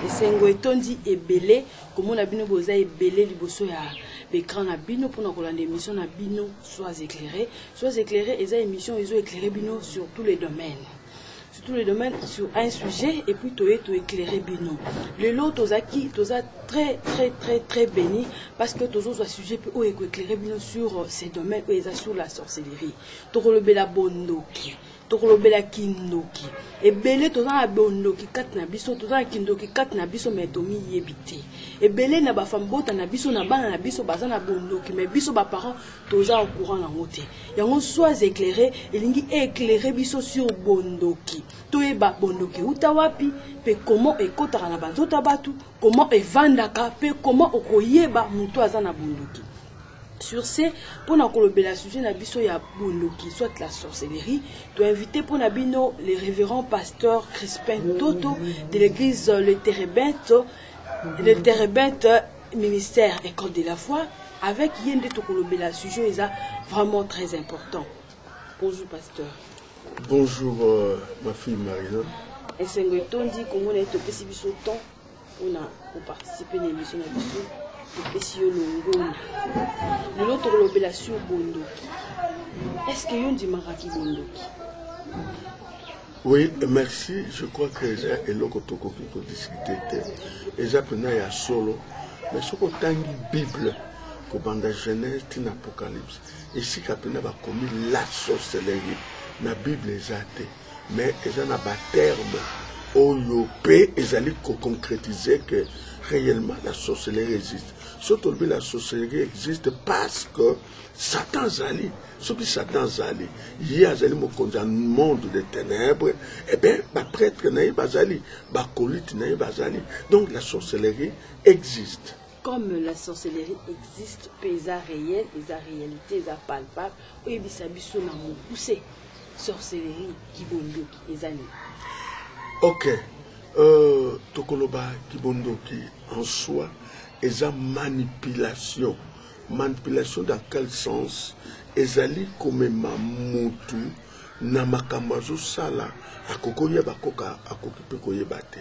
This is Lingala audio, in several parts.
esengo etondi ebele komona bino boza ebele liboso ya l'écran na bino pour nous colonder émission na bino sois éclairé eza émission ils ont éclairé bino sur tous les domaines sur un sujet et puis to éclairer bino le lot tozaki toza très béni parce que tozo soit sujet peut ou éclairer bino sur ces domaines où ils sur la sorcellerie to kolobela bondoki tokolobela kindoki ebele toza na bondoki kati na biso toza na kindoki kati na biso mais tomi yebite ebele na ba femme bota na biso na bana na biso baza na bondoki mais biso ba parents toza au courant na ngote yango sois éclairé elingi éclairer biso sur bondoki toyeba bondoki utawapi pe comment ekotaka na banzota batu comment evandaka pe comment okoyeba mutu aza na bondoki. Sur ce, pour nous colober la sujet na biso ya bondoki soit la sorcellerie, tu inviter pour nabino les révérends pasteurs Crispin Toto de l'église le Térébente ministère école de la foi avec yende to colober la sujet est vraiment très important. Bonjour pasteur. Bonjour ma fille Marina. Et c'est un tondi comme on est au petit biso temps pour participer à l'émission na biso. Est-ce que yon di maraki bondoki? Oui, merci. Je crois que j'ai l'okotoko qui peut discuter. Et j'ai appris à solo. Mais ce qu'on a une Bible, que banda Genèse, tin Apocalypse. Et si qu'on a commis la sorcellerie, la Bible est athée. Mais ils ont un terme au Yopé, ils allaient concrétiser que réellement la sorcellerie existe. Surtout la sorcellerie existe parce que Satan Zali, ce qui Satan Zali, il y a un monde de ténèbres, et bien, les prêtres n'aient pas Zali, les acolytes n'aient pas Zali. Donc la sorcellerie existe. Comme la sorcellerie existe, les réels, les réalités, les palpables, et bien, ça n'a pas poussé. Sorcellerie qui bondo les années. Ok. Tokoloba Kibondoki en soi est une manipulation. Manipulation dans quel sens? Ezali comme mamutu na makambazo sala akokoye bakoka akokipe koye bate.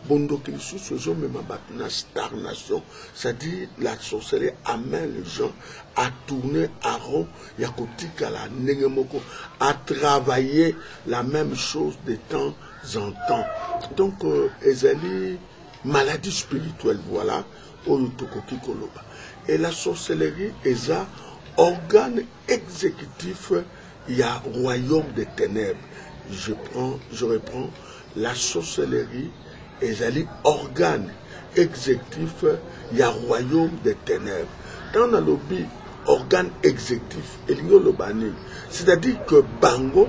Bondoki lisusu ezo mema batu na stagnation. C'est-à-dire la sorcellerie amène les gens à tourner à rond yakotika la nengemoko à travailler la même chose de temps en temps. Donc, ezali maladie spirituelle, voilà, et la sorcellerie est un organe exécutif, il y a royaume des ténèbres. Je reprends, la sorcellerie est un organe exécutif, il y a royaume des ténèbres. Dans le lobby, organe exécutif, c'est-à-dire que bango,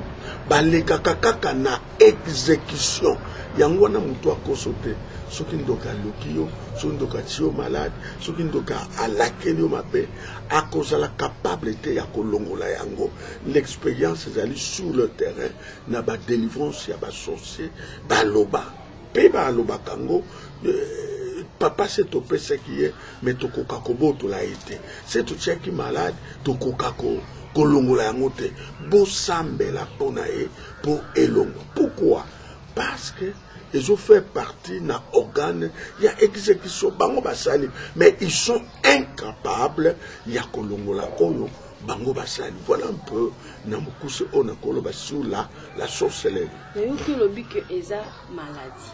balekakaka na exécution, yangwana mutu akosote, soki ndoka lokiyo, soki ndoka tio malade, soki ndoka alakeli mabe, akozala capable te ya kolongola yango. L'expérience ezali sur le terrain, na ba délivrance ya ba sorcier, baloba, pe baloba kango, papa c'est topé ce qui est, mais toko kakobo to l'a été. C'est tout ce qui est malade, toko kako kolongola yango te. Bo sambela ponae pour elongo. Pourquoi? Parce que ils ont fait partie d'un organe, il y a exécution, bango basali, mais ils sont incapables, il y a kolongola oyo, bango basali. Voilà un peu, namukuse onakoloba sur la sorcellerie. Mais où que l'obi que eza maladie?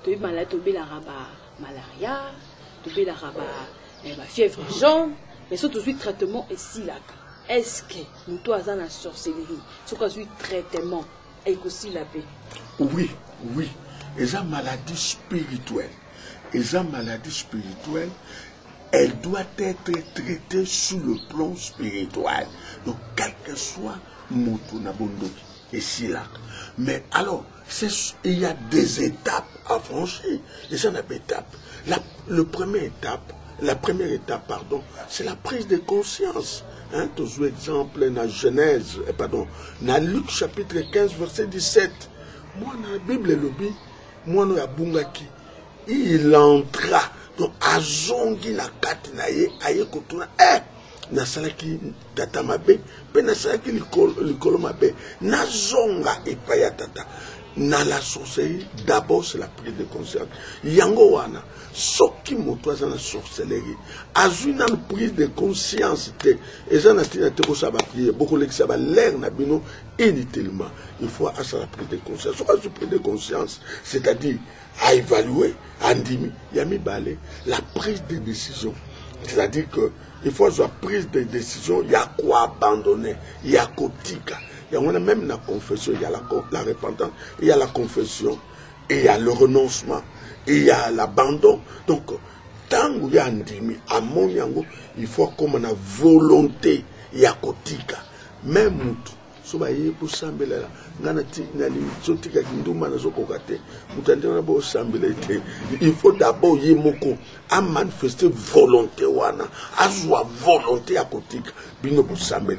Tu es malade, tu es la rabat malaria, tu es la rabat fièvre jaune, mais surtout le traitement est si là. Est-ce que nous tous avons la sorcellerie? Ce qu'on suit traitement est aussi la paix. Oui, oui. Et la maladie spirituelle. Et la maladie spirituelle, elle doit être traitée sur le plan spirituel. Donc, quel que soit Moutou Nabondoki et Silak. Mais alors, il y a des étapes à franchir. Et ça, une étape. La première étape, pardon, c'est la prise de conscience. Hein, toujours exemple, dans Genèse, dans Luc chapitre 15, verset 17. Moi, dans la Bible, le Bible, moi, dans la Bungaki, il entra. Donc, azongi na katinaye, aye kotuna, nasalaki tata mabe, pe nasalaki likolo mabe, nazonga epaya tata. dans la sorcellerie, d'abord c'est la prise de conscience. Yango wana, soki moto aza na sorcellerie, azui na prise de conscience te, eza na tina te ko saba prier, beaucoup l'exa ba l'air na bino inutilement. Il faut à ça la prise de conscience. Soit la prise de conscience, c'est-à-dire à évaluer, à ndimi, yami balé, la prise de décision. C'est-à-dire que il faut avoir prise de décision, il y a quoi abandonner, il y a quoi tika. Il y a même la confession, il y a la repentance, il y a la confession, et il y a le renoncement, et il y a l'abandon. Donc, tant qu'il y a un demi, à mon yango, il faut comme on a volonté, il y a kotika. Même moutou, soba yé pour sambela la, ngana ti na limi sotika kinduma na sokokate, mutande na bo sambela ite. Il faut d'abord yé moko à manifester volonté wana, à joie volonté à kotika.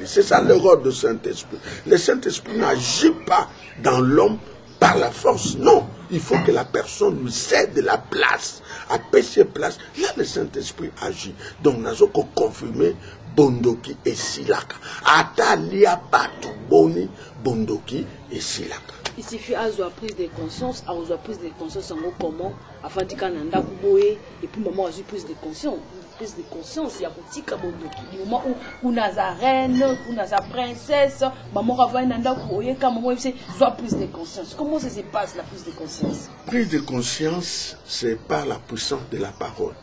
C'est ça l'erreur du Saint-Esprit. Le Saint-Esprit n'agit pas dans l'homme par la force. Non, il faut que la personne lui cède la place, à payer place. Là, le Saint-Esprit agit. Donc, nous avons confirmé Bondoki et Silaka. Atalia Batu Boni, Bondoki et Silaka. Il suffit à avoir prise de conscience, à avoir prise de conscience en comment, afin de kananda kuboé, et puis maman a eu prise de conscience. Prise de conscience, il y a petit Bondoki. Du moment où on a sa reine, on a sa princesse, maman a vu un anda kuboé, quand maman a soit prise de conscience. Comment ça se passe la prise de conscience? Prise de conscience, c'est par la puissance de la parole.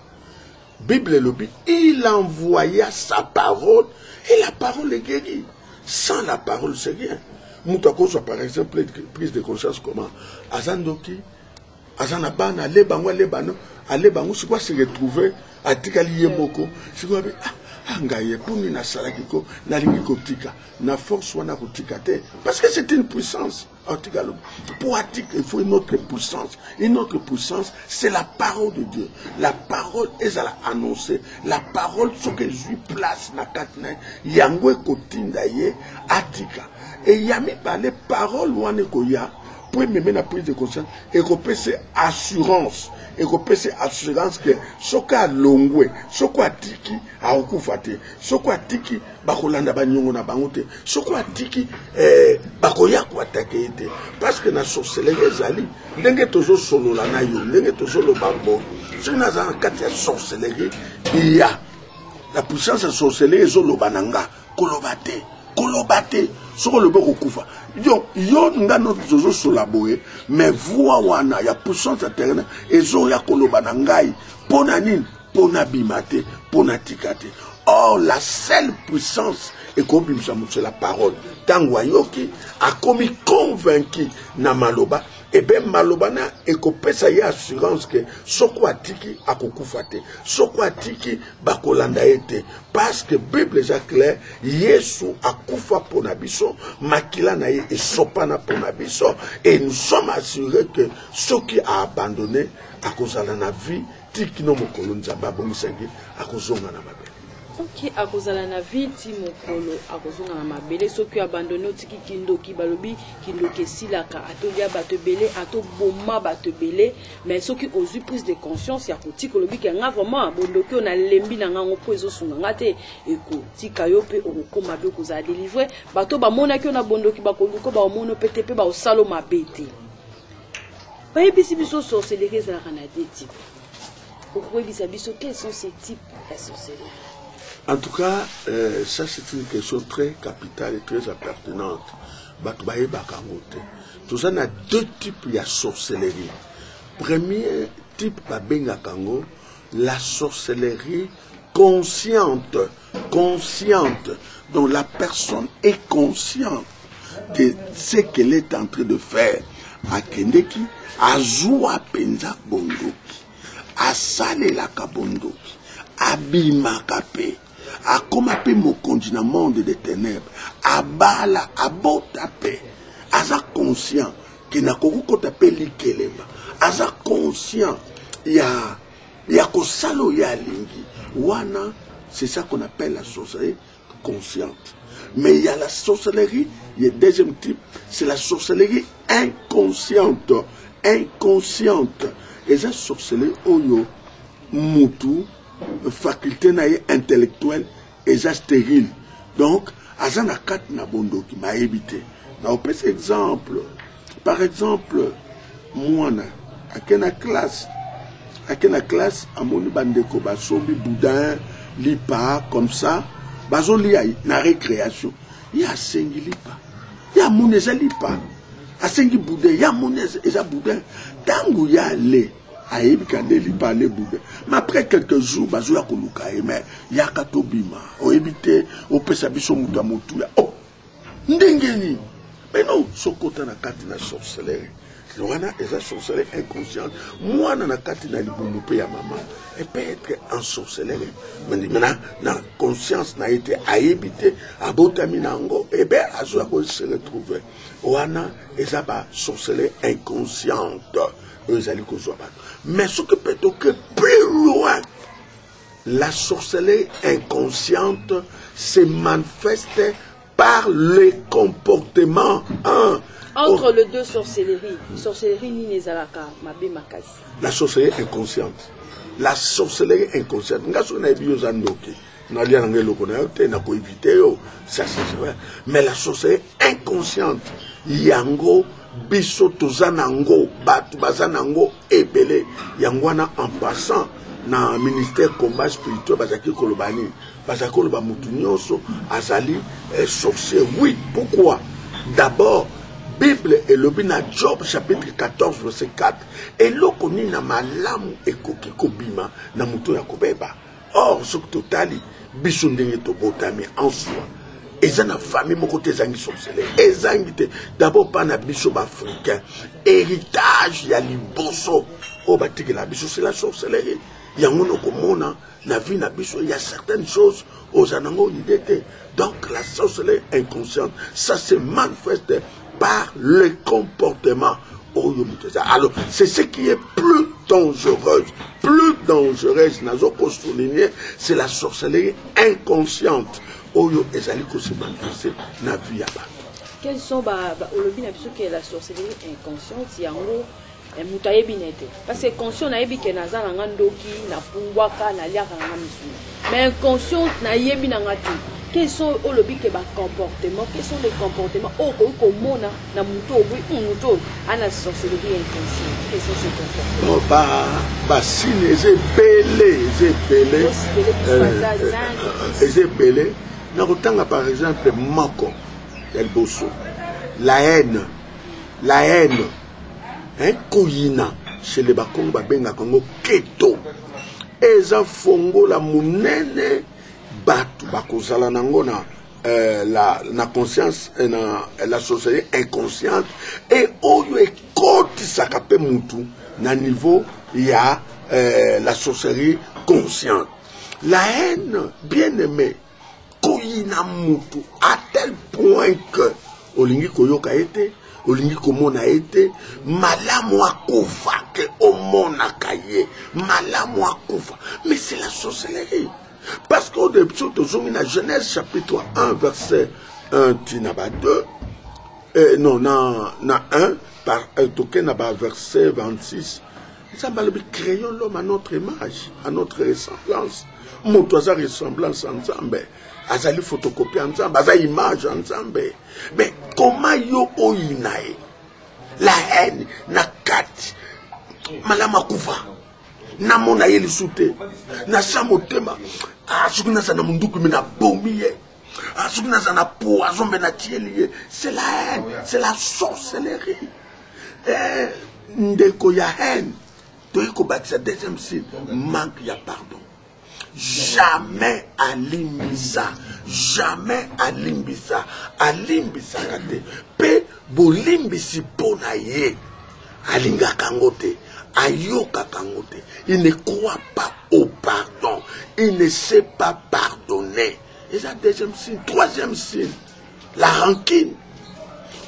Bible le dit, il envoya sa parole et la parole est guérie. Sans la parole, c'est rien. Moutako soit par exemple prise de conscience comment Azandoki, Azanaban, Alebango, Alebano, Alebango, c'est quoi se retrouver à Tikali Yemoko, c'est quoi Angaye, pour nous, na salakiko, na lingikotika, na force wana kotikate, parce que c'est une puissance. Pour Attik, il faut une autre puissance. Une autre puissance, c'est la parole de Dieu. La parole est à l'annoncer. La parole, ce que je place, na katna, yangwe kotindaye, Attika. Et yami par les paroles wane koya, pour me mettre la prise de conscience, et qu'on peut c'est assurance. Et qu'on peut c'est assurance que ce qu'a longwe, ce qu'a tiki, a okufate, ce qu'a tiki, bakolanda banyongo na bangote, ce qu'a tiki, bakoya kwa takete. Parce que na sorcellerie zali, ndenge tozo solo la na yo, ndenge tozo lo bambo. Si on a un cas de sorcellerie, il y a la puissance de sorcellerie, zolo bananga, kolobate, kolobate, soko le boko kufa. Yo nga no zozo solaboye, mais voix wana ya puissance éternelle et zo ya kolobana ngai pona nini pona bimate pona tikate. Or la seule puissance est comme c'est la parole. Tango yoki a commis convaincu na maloba et ben maloba na et kopesa ya assurance que soko atiki akokufate soko atiki bakolanda ete parce que Bible est clair Yesu akufa pona biso makila na ye et sopana pona biso et nous sommes assurés que ceux qui a abandonné à cause de la vie tiki no mokolo nzamba bomisengi akozonga na mabe. Ok, à cause de la vie, Timokolo, à cause de la mabele, ceux qui abandonnent Tiki Kindoki Balobi, Kindoki Silaka, Atolia Batebele, Ato Boma Batebele, mais ceux qui ont eu prise de conscience, il y a Koti Kolobi qui a vraiment Bondoki, on a lembi dans un poison sungangate, et Koti Kayope, on a beaucoup à délivrer, Bato Bamona qui on a Bondoki Bakoluko, Bamono PTP, Bao Saloma Bete. Voyez, Bissibiso sorcellerie, ça a des types. Pourquoi Bissibiso, quels sont ces types de sorcellerie? En tout cas, ça c'est une question très capitale et très appartenante. Tout ça, on a deux types de sorcellerie. Premier type, la sorcellerie consciente. Consciente. Donc la personne est consciente de ce qu'elle est en train de faire. A Kendeki, a Zoua Penza Bondoki, a Salelaka Bondoki, a Bimakape. A comme appelé mon continent monde des ténèbres, à bala, à botape, à ça conscient, qui n'a qu'au tapé l'ikelema, à ça conscient, il y a qu'au salo ya lingi, wana, c'est ça qu'on appelle la sorcellerie consciente. Mais il y a la sorcellerie, il y a le deuxième type, c'est la sorcellerie inconsciente, inconsciente. Et ça sorcellerie, oyo, mutu, faculté intellectuelle et stérile. Donc, azana kat na bondo qui m'a évité. Na opé exemple, Par exemple, moi, à quelle classe, amoni bandeko basobi boudin, lipa, comme ça, bazoli na récréation. Il y a sengi lipa. Il y a moneza lipa. A sengi boudin, il y a moneza boudin. Tangu ya le, aïbi kande lipa le boudin. Mais après quelques jours, bazo ya koluka, mais il y a katobima. O éviter, o pesa biso mutu amotu ya. Oh, ndengeni. Mais non, sokota na kati na sorcellerie. Loana est sorcellerie inconsciente. Moi, na kati na libumu pe ya maman, elle peut être en sorcellerie. Mais maintenant, la conscience n'a été à éviter, à botaminango, et bien, à ce qu'on se retrouve. Loana est sorcellerie inconsciente. Mais ce que peut être plus loin, la sorcellerie inconsciente se manifeste par les comportements. Entre les deux sorcelleries, sorcellerie ni nezalaka, mabe makasi. La sorcellerie inconsciente. La sorcellerie inconsciente. Mais la sorcellerie inconsciente, yango, biso tozanango, batu bazanango, ebele, yangwana en passant, dans le ministère combat spirituel, bazaki kolobani, bazaki koloba mutunyoso, azali, sorcier. Oui, pourquoi? D'abord, Bible et le Bina Job chapitre 14 verset 4 et l'okoni na malamu ekoki kobima na muto ya kobeba. Or ce que totali biso ndenge to botami en soi. Eza na famille moko te zangi sorcellerie. Ezangi te d'abord pas na biso ba africain. Héritage ya liboso. O batiki la biso c'est la sorcellerie. Yango no komona na vie na biso il y a certaines choses aux anango idée. Donc la sorcellerie inconsciente ça se manifeste par le comportement. Alors, c'est ce qui est plus dangereux, c'est la sorcellerie inconsciente. Quels sont la sorcellerie inconsciente? Parce que conscient na yebi ke naza na ngandoki na pungwaka na liaka na misu. Mais inconscient na yebi na ngati. Quels sont comportements? Quels sont les comportements? Oh, komona na muto oui muto ana sorcellerie inconsciente. Quels sont ces comportements? Bah signe ezebele na kotanga par exemple moko el bosso. La haine. Koyina chez les bakong babenga kongo keto eza fongo la munene batu bakozala nango na la conscience na la société inconsciente et oyo ekotisaka pe mutu na niveau ya la sorcellerie consciente. La haine bien aimée koyina mutu à tel point que olingi koyoka ete olingi komona ete malamu akufa ke omona kaye malamu akufa. Mais c'est la sorcellerie. Parce qu'au début tozongi na Genèse chapitre 1 verset 1 tinaba 2 non na 1 par token na verset 26 ça va le créons l'homme à notre image à notre ressemblance. Moto za ressemblance ensemble azali photocopie ensemble aza image ensemble. Mais comment yo oinae la haine na kati malama kufa na mona yeli sute na samotema asukuna sana munduku mina bomiye asukuna sana po azombe na tieliye. C'est la haine, c'est la sorcellerie. Ndeko ya haine toyiko bakisa deuxième signe manque ya pardon. Jamais alimbisa, alimbisa kate pe bolimbisi pona ye alinga kangote ayoka kangote. Il ne croit pas au pardon, il ne sait pas pardonner. Et ça deuxième signe. Troisième signe, la rancune.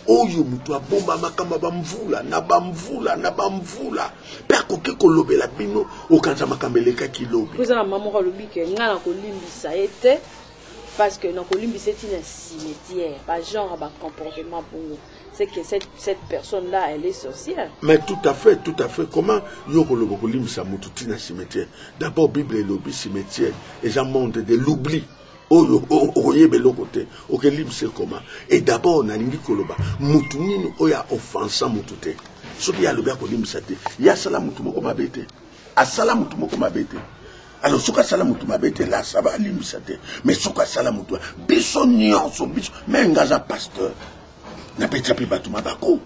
Oyo mutu abomba makamba bamvula na bamvula pe akoki kolobela bino okanza makambeleka kilobi. Vous avez maman kolobi ke ngana kolimbisa ete parce que na kolimbisa ete na cimetière pas genre ba comportement bongo. C'est que cette personne là elle est sorcière. Mais tout à fait comment yo kolobo kolimbisa mutu tina cimetière. D'abord Bible et lobi cimetière et ça monte de l'oubli. oye belo côté OK libre c'est comment et d'abord on a lingi koloba mutu nini oya offensa mutu te soki ya lobi ko limisa te ya sala mutu moko mabete asala mutu moko mabete alors soka sala mutu mabete là ça va limisa te mais soka sala mutu biso nyonso biso mais ngaza pasteur na peti api batu mabako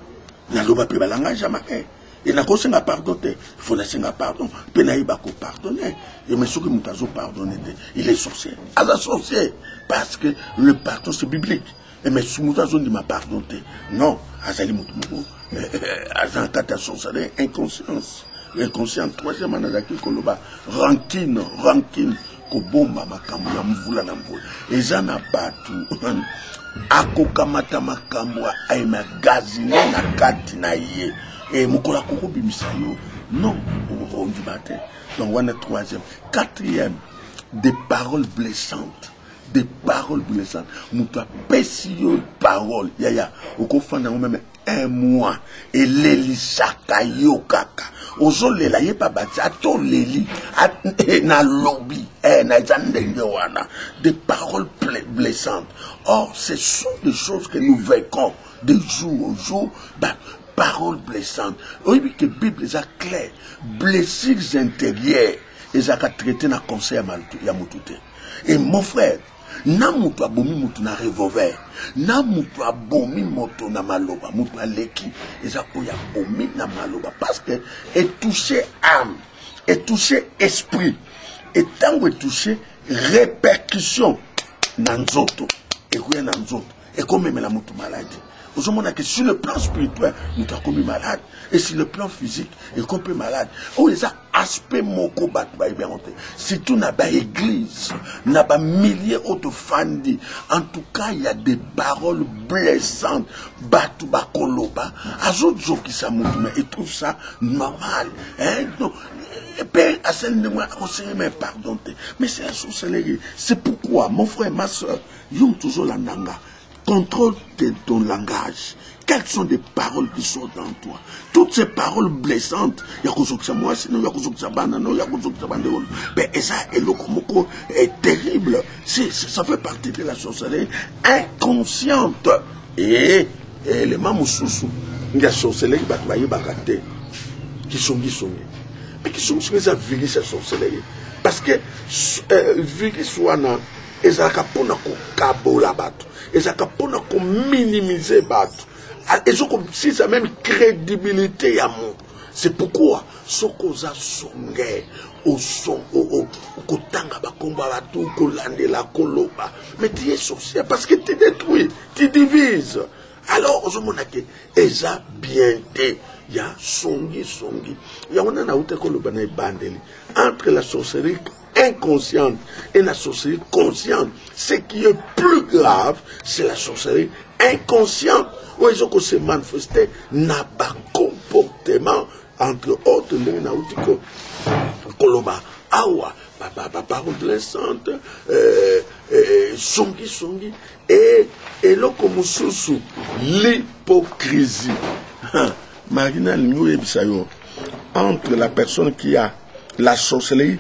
na loba pe balanga jamais et na kosenga pardon te faut la senga pardon pe na iba ko pardonner et mais soki mutu azo pardonner te il est sorcier aza sorcier parce que le pardon c'est biblique et mais si mutu azo ndima pardon te non azali mutu moko aza kata sorcier inconscience inconscient troisième anazaki koloba rancune kobomba makambo ya mvula na mvula eza na batu akokamata makambo ay magazine na kati na ye et mukola koko bimisa yo non on dit bate donc on est troisième quatrième des paroles blessantes muta pesio parole yaya okofanda même un mois et lelisaka yo kaka ozolela ye pa bati atoleli na lobby na zandenge wana des paroles blessantes. Or ce sont des choses que nous vécons de jour au jour, paroles blessantes. Oui, que la Bible est claire, blessures intérieures et ça traité dans le conseil ya mutute. Et mon frère, na mutu abomi mutu na revolver, na mutu abomi moto na maloba, mutu aleki, eza oya abomi na maloba parce que est touché âme, est touché esprit, et tant que touché répercussion dans nzoto, et quoi dans nzoto, et comme même la mutu maladie. Aujourd'hui, que sur le plan spirituel, nous sommes malades. Et sur le plan physique, nous sommes malades. Oh, il y a aspect moko bat bien monté. Si tout n'a pas église, n'a pas milliers autres fandi. En tout cas, il y a des paroles blessantes. Batu bakoloba. Azot zo qui sa moutouma. Et trouve ça normal. Hein? Non. Et puis, à celle de moi, on s'est même pardonné. Mais c'est la sorcellerie. C'est pourquoi, mon frère, ma soeur, y'ont toujours la nanga. Contrôle de ton langage. Quelles sont les paroles qui sont dans toi? Toutes ces paroles blessantes, mais ça est terrible. Ça fait partie de la sorcellerie inconsciente. Et les mamoussous, il y a sorcellerie qui sont mais qui sont ça viri cette sorcellerie. Parce que viri soit et ça capona ko kabola bato et ça capona ko minimiser bato et ça comme si ça même crédibilité ya mon c'est pourquoi sokoza songe au son au kotanga bakomba bato ko landela koloba mais tu es sorcier parce que tu détruis tu divises alors on mona que eza bien te ya songi ya on a outé koloba na bandeli entre la sorcellerie inconsciente et la sorcellerie consciente. Ce qui est plus grave, c'est la sorcellerie inconsciente. Où ils ont se manifesté n'a pas comportement entre autres les nautiques. Koloba, awa, parole blessante, songi, et l'okomususu, l'hypocrisie. Marina Limu entre la personne qui a la sorcellerie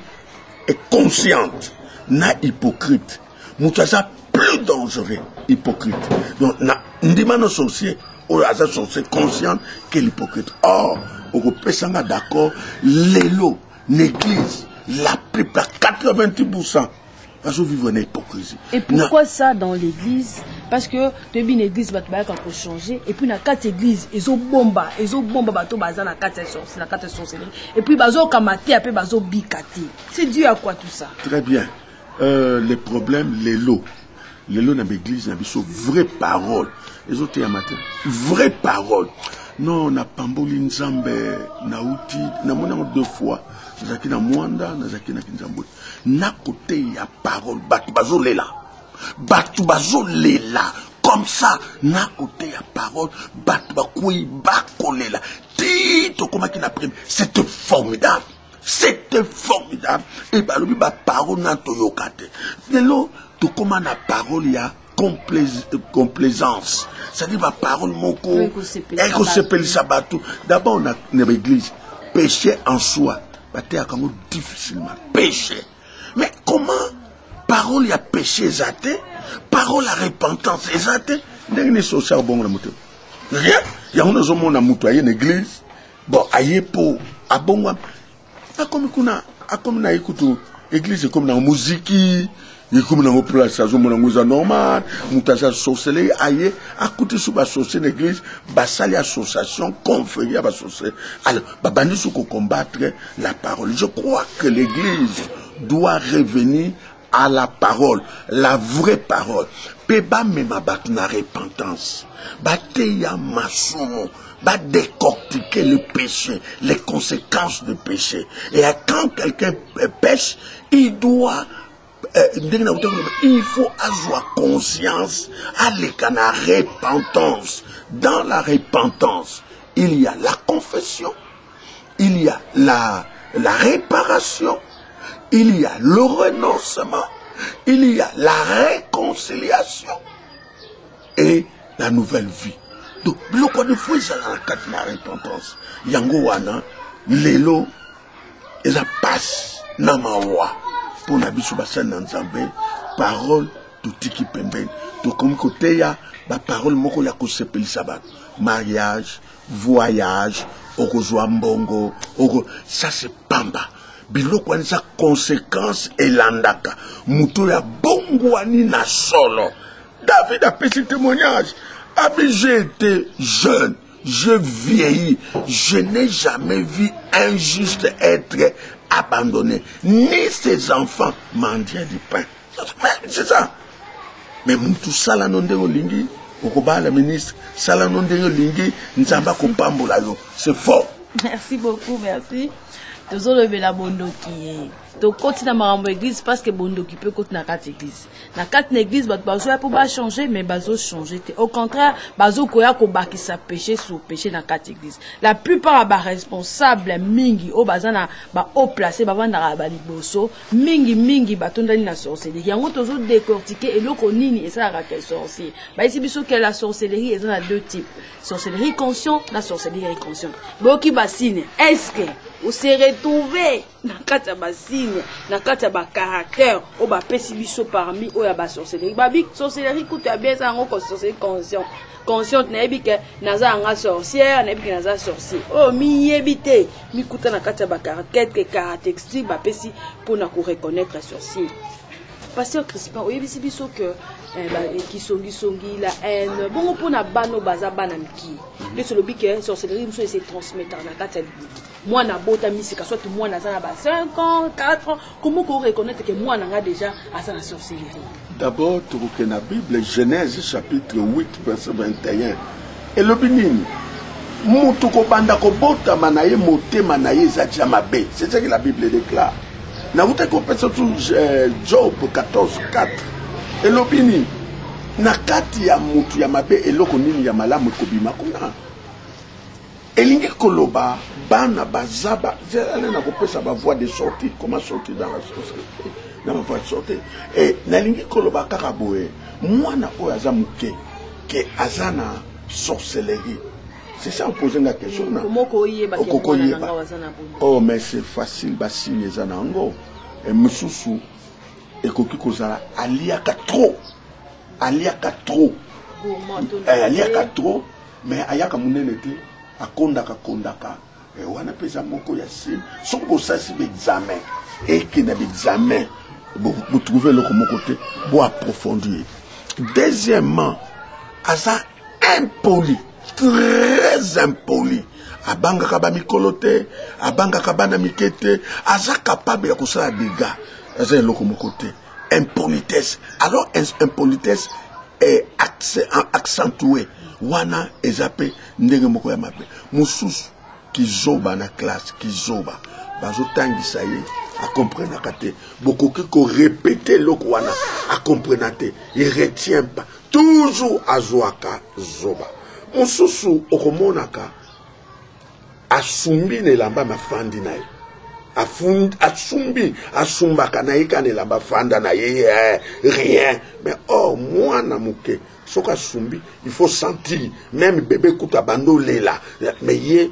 est consciente, n'a hypocrite. Moutaza plus dangereux, hypocrite. Donc, ndimano sorcier, ou la sorcier consciente que l'hypocrite. Or, au Pesanga d'accord, l'élo, l'église, la plupart, 90%, ils vivent en hypocrisie. Et pourquoi ça dans l'église? Parce que depuis une église, il faut changer. Et puis, dans 4 églises, ils ont bomba bateau, dans 4 sorcelleries. Et puis, ils ont kamate, après, ils ont bikati. C'est dû à quoi tout ça? Très bien. Les problèmes, les lots. Les lots dans l'église, il y a des vraies paroles. Les autres, vraies paroles. Non, na pamboli nzambe, na uti, na mona 2 fois. Nazaki na mwanda, nazaki na kinzambo. Na côté, il y a parole, batu bazo lela. Comme ça, na côté, il y a parole, batu bakouy bakolela. Tito, comment qu'il a pris. C'était formidable. Et bah, lui, bah, parole n'a to yokate. Mais là, tout comment la parole, il y a complaisance. C'est-à-dire, ma parole, mon corps, elle s'appelle sabatou. D'abord, on a une église. Péché en soi. Difficilement. Péché. Mais comment parole ya péché ezate, parole à repentance ezate, ndenge social bon la moto. Rien, ya on zo mona mutu aye na église. Bon, aye po abongwa. Akomi kuna, akomi na ikutu église comme na musique, comme na place zo mona nguza normal, mutaza sorcellerie aye, akuti sou ba sorcellerie l'église, basali association confrérie ba sorcellerie. Alors, babandi sou ko combattre la parole. Je crois que l'église doit revenir à la parole, la vraie parole. Peba mema bat na repentance. Bateya masumo. Va décortiquer le péché, les conséquences du péché. Et quand quelqu'un pêche, il doit, il faut avoir conscience à la repentance. Dans la repentance, il y a la confession, il y a la réparation, il y a le renoncement, il y a la réconciliation et la nouvelle vie. Donc, le quoi de fou, ça la la repentance. Yango wana, lelo, et ça passe na mawa. Pour nabiso basan nanzambe, parole, tout tiki pembe. Donc, comme côté ya, la parole moko ya kosepeli sabat. Mariage, voyage, okozwa mbongo, ça c'est pamba. Biloko wana sa conséquence elandaka. Muto ya bongwani na solo. David a fait ce témoignage. J'ai été jeune, je vieillis, je n'ai jamais vu un juste être abandonné, ni ses enfants mendier du pain. C'est ça. Mais tout ça, là, non, lingi, la ministre, ça, là, non, lingi, c'est faux. Merci beaucoup, merci. Toujours lever la bondoki. To côté na marambo église parce que bondoki peut côté na quatre église. Na quatre église bazo ya pour pas changer mais bazo changer. Au contraire, bazo koya ko bakisa péché sur péché na quatre église. La plupart ba responsable mingi o bazana ba haut placé ba vanda ba liboso, mingi batondani na sorcellerie. Yango toujours décortiquer et loko nini et ça la sorcier. Ba ici biso que la sorcellerie est dans deux types. Sorcellerie consciente, la sorcellerie inconsciente. Boki basine, est-ce que vous serez retrouvé dans kata basine, dans kata ba caractère, au ba pesi biso parmi o ya ba sorcellerie. Ba bi sorcellerie coûte bien ça ngo sorcellerie consciente. Consciente na ebi ke naza nga sorcière, na ebi ke naza sorcier. Oh mi yebite, mi kuta na kata ba caractère que caractéristique ba pesi pour na ko reconnaître sorcier. Pasteur Crispin, oyebi si biso que kisongi la haine bon pour na bano baza bana miki le solobi que sorcellerie muso se transmettre na kata moi na bota misika soit moi na za na ba 5 ans 4 ans comment qu'on reconnaître que moi na nga déjà à ça la sorcellerie. D'abord tu vois que la Bible Genèse chapitre 8 verset 21 et le binini mutu ko banda ko bota manaye motema na ye za jamabe c'est ça que la Bible déclare na vous te compensez tout Job 14:4 et l'opini na kati ya mutu ya mabe eloko nini ya malamu kobima kuna elingi koloba bana bazaba zela na kopesa ba voie de sortie comment sortir dans la société na ba voie de sortie et na lingi koloba kaka boye mwana oyo aza muke ke azana sorcellerie c'est ça on pose la question na oh mais c'est facile basi ezana ngo et mususu ekoki kozala aliaka trop mais ayaka munene te akondaka et wana pesa moko ya si soko sasi examen et qui na examen vous trouvez le comme côté pour approfondir. Deuxièmement, asa impoli, très impoli. Abanga kaba mikolote, abanga kaba na mikete, asa capable ya kosala dégâts. Asa le comme côté impolitesse. Alors impolitesse est accentuée. Wana ezape ndenge moko ya mabe. Mususu kizoba na classe kizoba. Bazo tangisa ye a comprendre kate. Beaucoup qui répéter le wana a comprendre te. Il retient pas. Toujours azoaka zoba. Mususu okomonaka asumbi ne lamba mafandi na ye. Asumbi asumbaka na ye kane lamba fanda na ye rien. Mais oh moi na muke soka sumbi il faut sentir même bébé kuta bando lela mais ye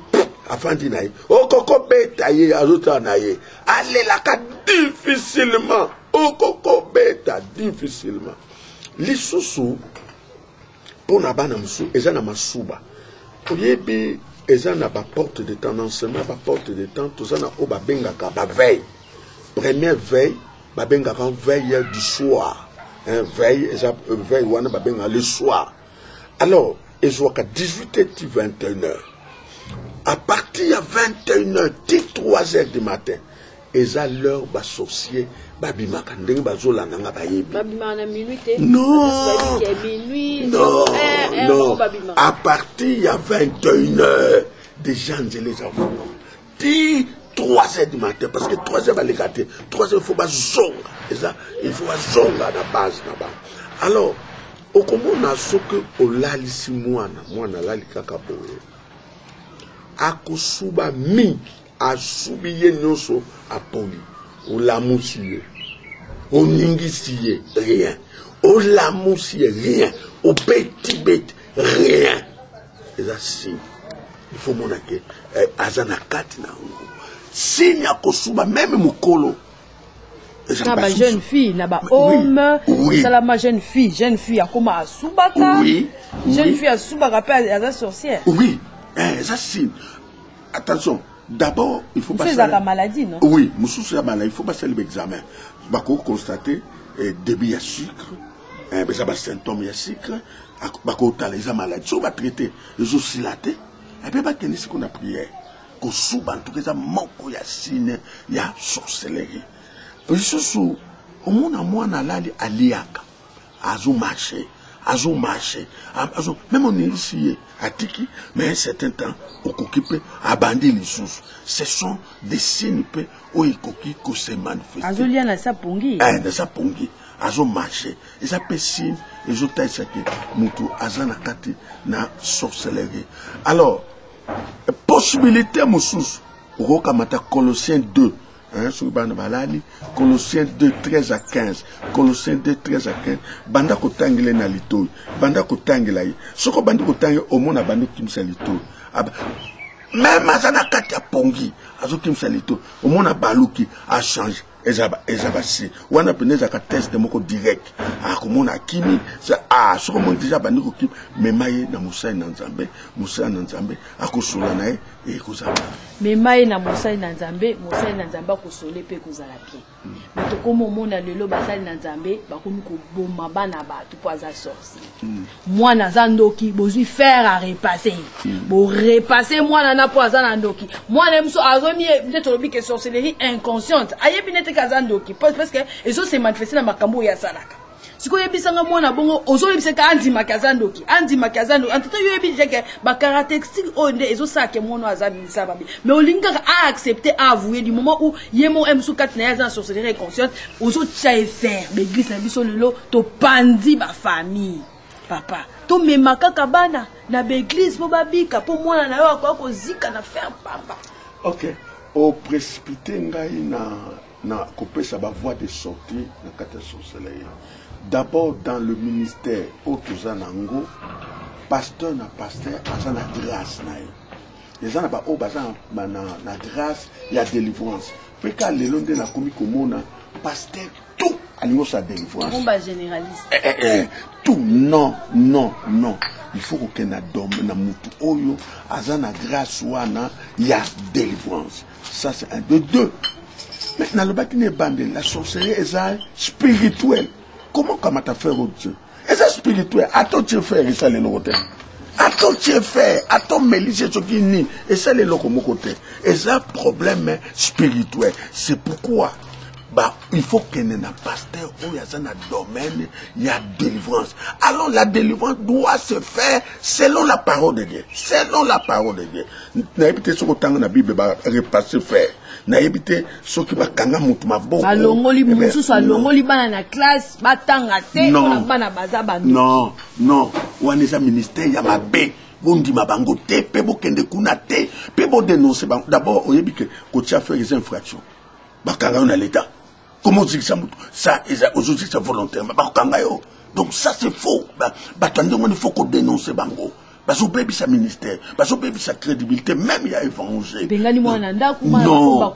afandi na ye okoko beta ye azota na ye alela ka difficilement okoko beta difficilement. Les sous pour na bana musu eza na masuba. Oyebi eza na ba porte de temps enseignement, ba porte de temps tout ça na o ba bengaka ba veille. Première veille, ba bengaka veille du soir. Veille eza veille wana ba bengaka le soir. Alors, ezoka 18h 21h. À partir de 21h, 3h du matin, eza l'heure associée babimaka ndenge bazola nanga bayebi. Babimaka minuit. Non. Non. À partir de 21h, déjà les enfants. 3h du matin, parce que 3h va les gâter. 3h, il faut pas zonga. Il faut pas zonga à la base là-bas. Alors, au comment on a ce que au lalisi mwana lali kakaboye. Akosuba mingi, asubiye nyonso apoli. O lamusiye. O ningisiye, rien. O lamusiye, rien. O beti beti, rien. Et ça, si. Il faut monake. Azana kati na ungo. Si nyakosuba, même mukolo. Na jeune fille, na ba homme, ça la ma jeune fille a comme à Soubaka. Oui. Jeune fille à Soubaka, elle est sorcière. Oui, ça c'est. Attention, d'abord, il faut passer. C'est la maladie, non? Oui, monsieur maladie, il faut passer l'examen. Il faut constater débit à sucre, ça va symptômes à sucre, il faut les maladies, il faut traiter les oscillatés, et puis il faut qu'on a prié. Qu'on souba, en tout cas, ça manque, il y a signe, il y a sorcellerie. Surtout, au monde à moi, on a l'ali aliaka, azo marché, même on est ici, à Tiki, mais un certain temps, on occupé à bandir les sous. Ce sont des signes où il faut se manifester. Azo lié na sa pongi. Dans sa pongi, azo marché. Et ça peut signe, et je t'ai dit que mutu azana kati na sorcellerie. Alors, possibilité moussous, Rokamata Colossiens 2. Colossiens 2, 13 à 15. Colossiens 2, 13 à 15. Banda kotangile na litoi. Banda kotangila yi. Soko banda kotangile omona banda kimsa litoi. Même azana kati ya pongi. Azo kimsa litoi. Omona baluki a changé. Ezabasi. Wana peneza ka test de moko direct. Komona kimi. Soko mon déjà banda ko kim. Memaye na Musa na Nzambe. Musa na Nzambe. Akosola na ye. Memaye na Musa na Nzambe akosole pe kozala bien. Mais to komo mona lelo basali na Nzambe bakomi ko boma bana bato po aza sorcier. Mwana za ndoki bozui faire à repasser. Bo repasser mwana na po aza na ndoki. Mwana mso azoni peut-être lobi que sorcellerie inconsciente. Ayebi nete kaza ndoki parce que ezo se manifester na makambo ya salaka. Siko yebisanga mwana bongo ozo yebisaka andima kazandoki en tout cas yebi jeke ba caractéristique onde ezo sake mwana azabi sababi mais olinga a accepter à avouer du moment où yemo emsu katna ya sorcellerie consciente ozo tchae faire l'église na biso lelo to pandi ba famille papa to memaka kabana na l'église po babika po mwana na yo akoko zika na faire papa. OK, au précipité ngai na kopesa ba voie de sortie na kata sorcellerie. D'abord dans le ministère Otuzanango, pasteur na azana grâce na ye. Les gens ba o bazana na grâce, il y a délivrance. Peka lelo nde na komi komona pasteur tout alingo sa délivrance. On ba généraliste. Tout non. Il faut que na dom na mutu oyo azana grâce wana, il y a délivrance. Ça c'est un de deux. Maintenant le bakine bande la sorcellerie est spirituelle. Comment tu faire au Dieu? Et c'est spirituel. Attends, tu fais, et ça les locotés. Attends, tu fais, attends, mélisé, ce qui ni, et ça les locomotés. Et ça, problème spirituel. C'est pourquoi, il faut qu'il y ait un pasteur où il y a un domaine, il y a délivrance. Alors, la délivrance doit se faire selon la parole de Dieu. Selon la parole de Dieu. N'habitez ce que la Bible va repasser faire. N'habitez ce qui va kanga mutuma bon. Balongoli musu so alongoli bana na classe batanga te na bana baza bando. Non. Waneza ministère ya mabe. Bondi mabango te pe bo kende kuna te pe bo dénoncer d'abord oyebi que kotia faire des infractions. Bakanga na l'état. Comment dire ça aujourd'hui c'est volontairement bakanga yo. Donc ça c'est faux. Batande on il faut qu'on dénonce bango. bazobebi sa ministère, bazobebi sa crédibilité, même il y a évangile. Non,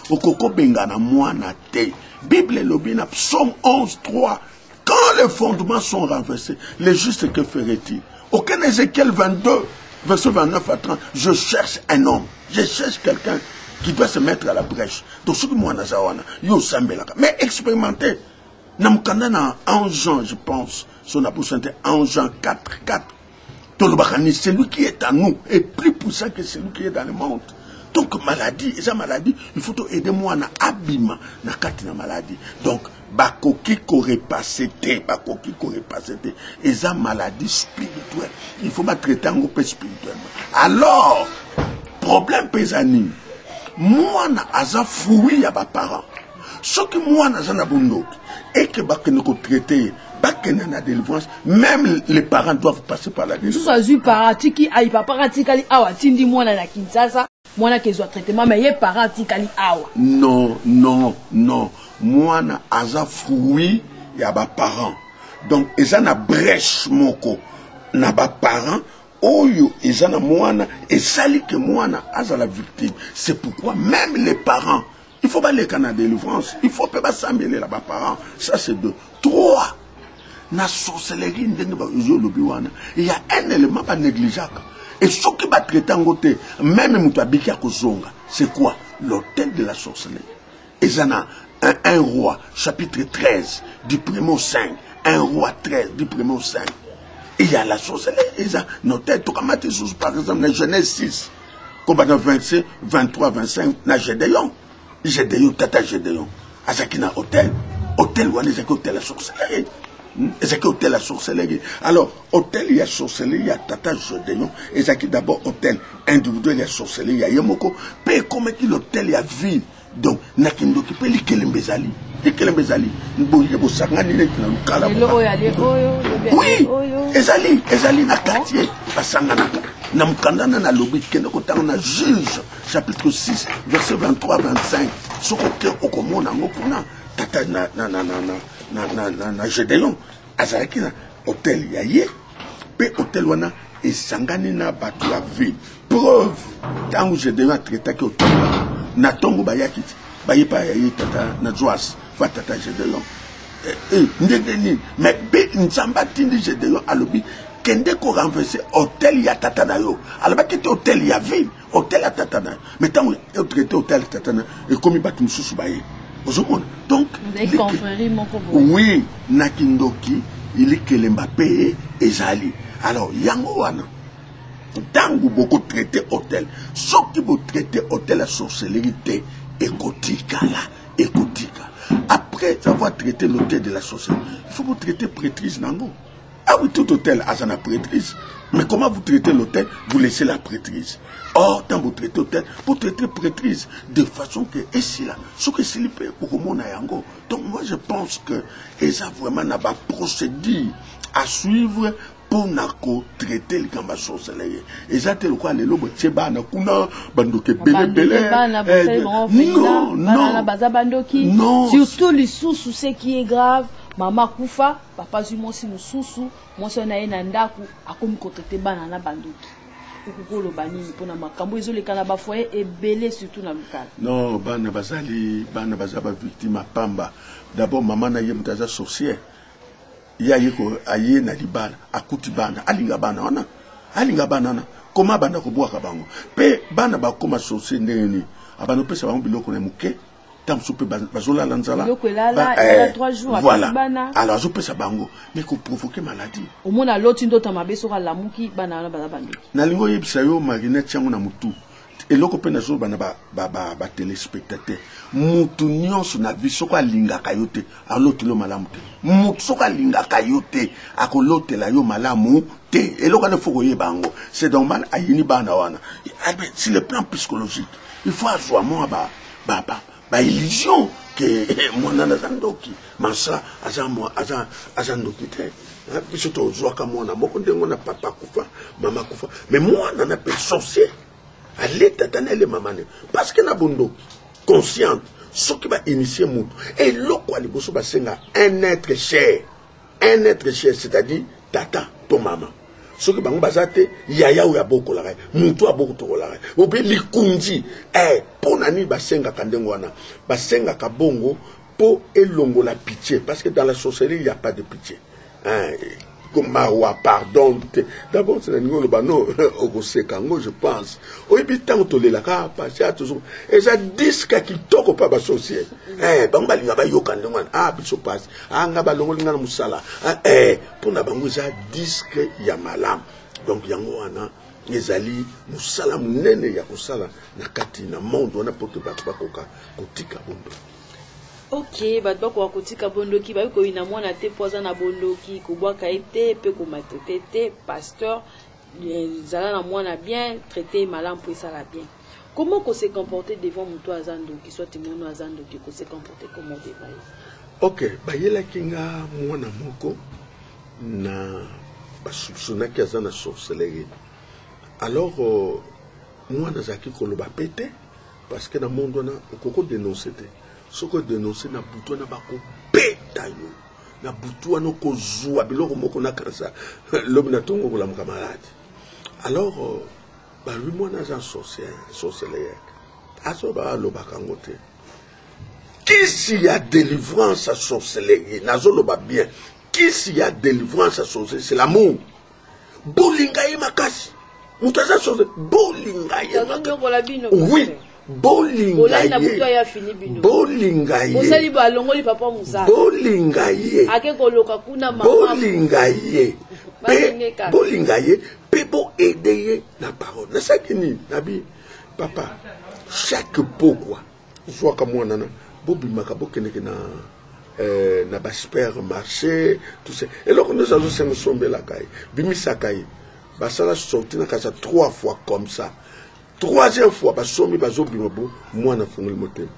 okoko bengana mwana te. Bible lobina, Psaume 11:3. Quand les fondements sont renversés, les justes, que ferait-il? Aucun Ézéchiel 22, verset 29 à 30, je cherche un homme, je cherche quelqu'un qui doit se mettre à la brèche. Donc, ce que moi, mais expérimenter. En Jean, je pense, son apôtre, en Jean 4:4. Celui qui est en nous est plus puissant que celui qui est dans le monde. Donc, maladie, il faut aider moi à abîmer la maladie. Donc, bakoki korepasete, et ça maladie spirituelle. Il faut traiter un peu spirituellement. Alors, problème pesani, moi na aza fruit ya ba parents. Ce que moi na zana bondo et que bakene ko traiter, bakene na délivrance, même les parents doivent passer par la délivrance. Tout ça paratiki ai papa pratikali awa tindi moi na Kinshasa. Moi, je suis traitement, mais il y a parents qui Non. Moi, je suis fruit, il y a des parents. Donc, il y a une brèche, moko. Il y a des parents, il y a moi, et sali que moi, je suis la victime. C'est pourquoi, même les parents, il ne faut pas les canaux de délivrance. Il ne faut pas s'embêter les parents. Ça, c'est deux. 3. La sorcellerie, il y a un élément pas négligeable. Et ce qui va traiter en côté, même Moutabiki à Kozonga, c'est quoi? L'autel de la sorcellerie. Et ça a un roi, chapitre 13, du 1er au 5. Un roi 13, du 1er au 5. Et il y a la sorcellerie. Et ça, l'autel, tout comme par exemple, dans Genèse 6, comme dans 27, 23, 25, dans Gédéon. Gédéon, tata Gédéon. À ça qui n'a hôtel. Hôtel, ou allez, c'est hôtel la sorcellerie. C'est hôtel la sorcellerie. Alors, hôtel, il y a sorcellerie, il y a tata Gédéon. Et c'est d'abord hôtel individuel, il y a sorcellerie, il y a Yomoko. Puis, comme l'hôtel, il y a ville. Donc, Nakindo qui peut li kelembezali. Li kelembezali. Nboye bo sangani le na lukala. Oui. Ezali na quartier. Basanganaka. Na mukandana na lobi kende ko tanga na Juge chapitre 6 verset 23-25. Soko ke okomona ngokuna tata na Gédéon. Azalaki na hôtel yaye. Pe hôtel wana esangani na batu ya ville. Preuve tant Gédéon a traité que hôtel na tongo bayakiti bayipa yayi tata na Joas fa tata Gédéon ndegeni mais be nzamba tindi Gédéon alobi kende ko renverser hôtel ya tata na yo alaba kete hôtel ya ville hôtel ya tata na mais tant o traité hôtel tata na et comme batu mususu baye ozomona donc oui nakindoki ili kelemba pe ezali alors yango wana tant que beaucoup traité hôtel, ce qui vous traité hôtel la sorcellerie écotique là, après avoir traité l'hôtel de la sorcellerie, il faut vous traiter prêtrise nango. Ah oui, tout hôtel a sa prêtrise. Mais comment vous traitez l'hôtel? Vous laissez la prêtrise. Or, quand vous traitez l'hôtel, vous traitez prêtrise de façon que, et si là, ce que c'est l'hyper pour mon ayango. Donc, moi, je pense que, et ça vraiment n'a pas procédé à suivre pour traiter le gamba sorcellerie. Et ça, c'est le quoi, les lobes, c'est bana, kuna, bandoke, bele. Non. Surtout les sous-sous, ce qui est grave. Maman Koufa, papa Zumosi nous sous-sous, moi son aïe nandaku, a comme côté banana bandoki. Kukukolo bani, pour na makambo, ils ont les canabas foyer et belé surtout dans le local. Non, bana bazali, bana bazaba victime à Pamba. D'abord, maman na yem taza sorcière. Ya yeko aye na libana, akuti bana, alinga bana ona. Comment bana ko boaka bango? Pe bana ba koma sorcière ndeni. Abano pesa bango biloko na muke. Bazola lanzala. Il 3 jours voilà. Alors je peux ça bango mais qu'on provoquer maladie. Au moins l'autre ndota mabe sera la muki banana bazabandi. Na lingo yebisa yo marinette changu na mutu. Et loko pe na zo bana ba téléspectateur. Mutu nyonso na vie soko alinga kayote aloti lo malamu te. Mutu soko alinga kayote akolote la yo malamu te. Et loko na foko ye bango. C'est normal ayini bana wana. Sur le plan psychologique, il faut avoir moi illusion que mon anazandoki masa azandoki te biso to zoaka mona moko ndengo na papa kufa mama kufa mais moi nana pe sorcier aller tata le mamane parce que na bondo consciente ce qui va initier mon et loko aliboso basenga un être cher c'est-à-dire tata to maman Ce que bango bazate yaya ou ya boko la mutu a boko to la obe likunji ponani basenga kandengo wana basenga kabongo po elongo la pitié parce que dans la sorcellerie il y a pas de pitié comme mawa pardon d'abord c'est le bano ogosekango je pense oyebi tango tolela ka passer toujours et ça disque qui toko pas associé bango balinga ba yoka ndengwana biso passe nga balongo linga na musala pona bango za disque ya malam donc yango wana ezali musala munene ya kosala na kati na monde wana poto bato bakoka kotika bondo. Ok, bato bako kotika bondoki ba ko ina mwana te poza na bondoki ko bwaka ete pe ko matete te pasteur zala na mwana bien traiter malam pour ça la bien. Comment qu'on se comporter devant muto azando qui soit témoin azando qui se comporter comment devant. Ok, bayela kinga mwana moko na basubsona ki azana sorcellerie. Alors mwana zaki ko loba pété parce que dans monde on a koko dénoncer te. Ce que dénoncer na butu na bako peta yo na butu na ko zuwa biloko moko na kansa lobi na tongo la camarade. Alors lui moi na un sorcier aso ba lo bakangote qui s'il y a délivrance à sorcellerie nazo lo ba bien qui s'il y a délivrance à sorcellerie c'est l'amour bolinga makasi mutu za sorcellerie bolinga makasi oui bolingaye pe bo aider na parole na sakini nabi papa chaque pot quoi soit comme moi nana bobimaka bokendeke na ba supermarché tout ça et là nous allons se somber la caille bimisakai basala sorti na kasa 3 fois comme ça. Troisième fois, basomi bazobimobo, moi na fongol motem.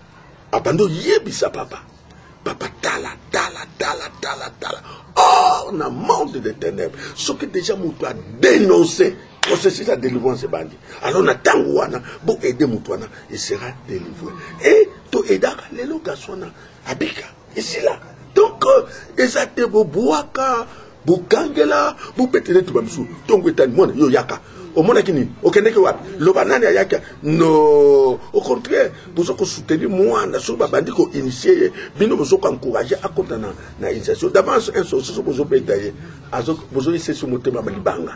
Abando yebisa papa. Papa tala. Oh, on a monde de ténèbres. Ce que déjà moutou a dénoncé, processus à délivrance bandi. Alors na tangwana, bo aider moutouana, il sera délivré. Et to edaka lelo gaswana abika. Ici là. Donc ezate bo boaka, bo kangela, bo petele to bamsu. Tongo etani mona yo yaka. Au monde qui au Kenya le banane ayaka no au contraire vous avez soutenu moi na sur babandi ko initier bino vous avez encourager à compter na initiation d'avance un sorcier vous avez détaillé vous avez essayé sur mon thème malibanga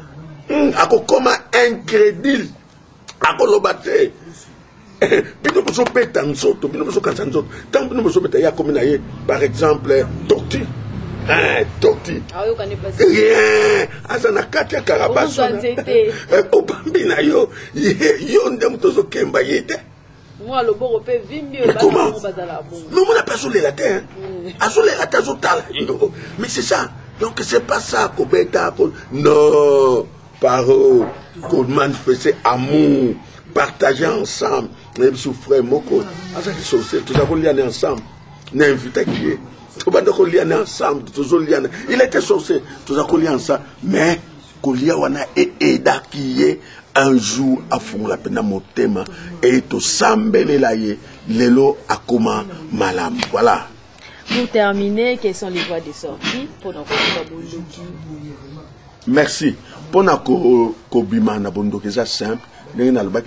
ako comme incrédule ako lobate bino vous avez pété en sorte bino vous avez kanzo tant bino vous avez détaillé comme naie par exemple tortue torti rien azana kati ya karabaso o bambina yo ndem tozo kemba yete moi le boro pe vimbi o bazala bon mais mon apaso le latin azole la tazo tala mais c'est ça donc c'est pas ça ko beta non parole ko manifester amour partager ensemble même souffrir moko azali social tout ça ko lier ensemble n'inviter qui est ensemble, il était sorcier, tout ça ensemble, mais Kolia wana eda qui est un jour à fond la peine mon thème et tout sambele laye lelo akoma malam. Voilà. Pour terminer, quelles sont les voies de sortie pour notre bondoki? Merci. Pour notre kobima na bondoki c'est simple.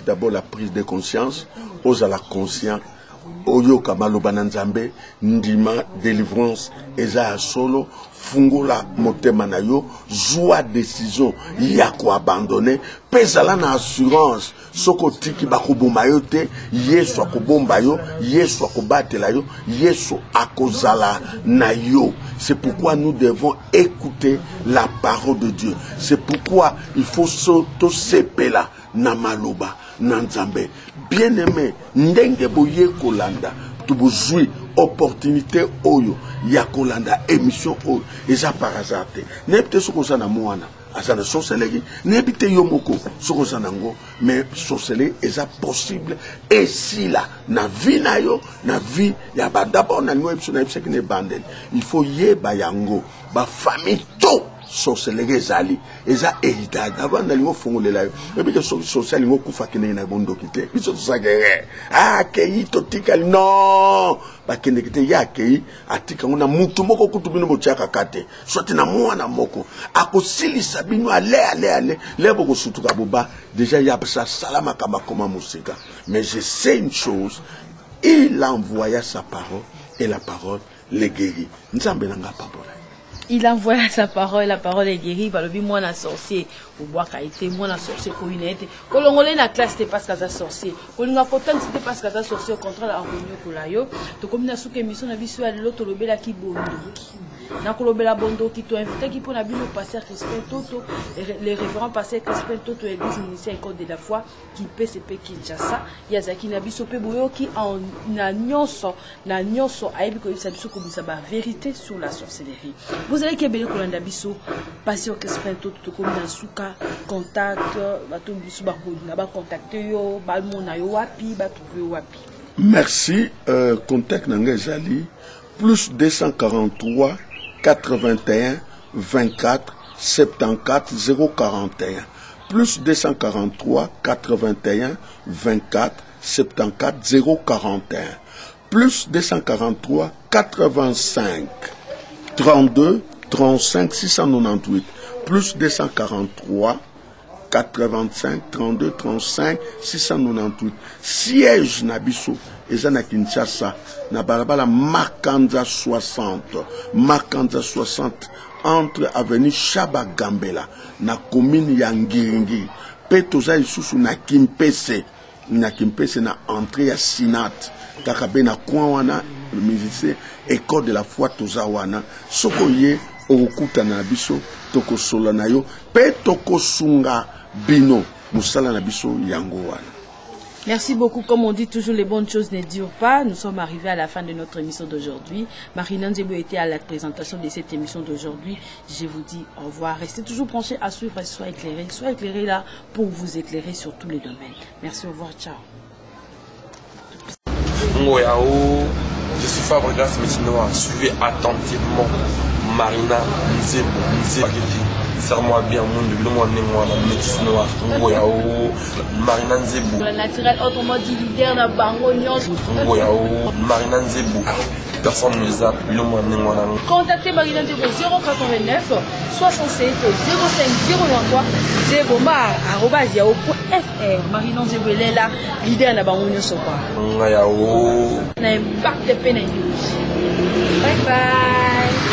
D'abord la prise de conscience, aux à la conscience. Oyo kamalo bananzambe ndima délivrance eza solo fungola motema na yo joie décision ya ko abandonner pesala na assurance soko tiki bakoboma yo te yesu akobomba yo yesu akobatela yo yesu akozala na yo. C'est pourquoi nous devons écouter la parole de Dieu. C'est pourquoi il faut s'auto-sepela na maloba na nzambe. Bien-aimé, ndenge boye kolanda, tu bozui opportunité oyo ya kolanda émission oyo eza par hasard te. Nebite soko sana mwana, asana sorcellerie, nebite yomoko soko sana ngo, mais sorcellerie eza possible et si là na vie na yo, na vie ya ba d'abord na ngo episode na episode ne banden. Il faut yeba yango ba famille to sorcellerie ezali eza héritage avant d'aller fongoler la et puis que social ngo kufa kene na bondo kité biso tsagere ah kei totikali non ba kende kité ya kei atika ngona mutu moko kutubino bochaka kate soit na mwana moko akosilisa bino ale lebo ko sutuka boba déjà ya sa salama kama koma musika mais je sais une chose, il envoya sa parole et la parole les guérit. Il envoya sa parole, la parole est guérie. Par le but, moi, un sorcier, au bois qu'a été, moi, un sorcier, pour une été. Quand on est la classe, c'était pas ce qu'à sorcier. Quand on a pourtant, c'était pas ce qu'à sorcier, au contraire, la réunion pour la yo. Donc, comme on a sous émission, on a vu sur l'autre, le bel qui bondo. Na kolobela bondo qui to invité qui pour na bino passer Crespin Toto les révérends passer Crespin Toto église ministère école de la foi qui PCP Kinshasa yazaki na biso pe boyoki en na nyonso ayebi ko bisa biso ko bisa ba vérité sur la sorcellerie. Vous allez kebele ko landa biso passer Crespin Toto ko na suka contact bato biso ba ko na ba contacter yo ba mona yo wapi ba trouver wapi. Merci contact nanga ezali plus 243 81 24 74 041 plus 243 81 24 74 041 plus 243 85 32 35 698 plus 243 85 32 35 698 siège Nabiso ezana Kinshasa na balabala Makanza 60 entre avenue Chaba Gambela na commune ya Ngiringi pe toza isusu na Kimpese na entrée ya Sinat kaka be na coin wana le musicien école de la foi toza wana sokoye okuta na biso tokosola na yo pe tokosunga bino musala na biso yango wana. Merci beaucoup. Comme on dit toujours, les bonnes choses ne durent pas. Nous sommes arrivés à la fin de notre émission d'aujourd'hui. Marie-Nan Nzebo était à la présentation de cette émission d'aujourd'hui. Je vous dis au revoir. Restez toujours branchés à suivre et soyez éclairés là pour vous éclairer sur tous les domaines. Merci, au revoir, ciao. Je suis Fabregas Métinois. Suivez attentivement Marina Nzebo. Serre-moi bien, le monde n'est moi, la métisse noire. Marina Nzebo. La naturelle, autrement dit, leader na bango nyonso. Marina Nzebo. Personne ne zappe, le monde n'est moi. Contactez Marina Nzebo 089 67 05 093 zeboma@yahoo.fr. Marina Nzebo elle est là, leader na bango nyonso kwa. Na impact pe na idéologie. Bye bye.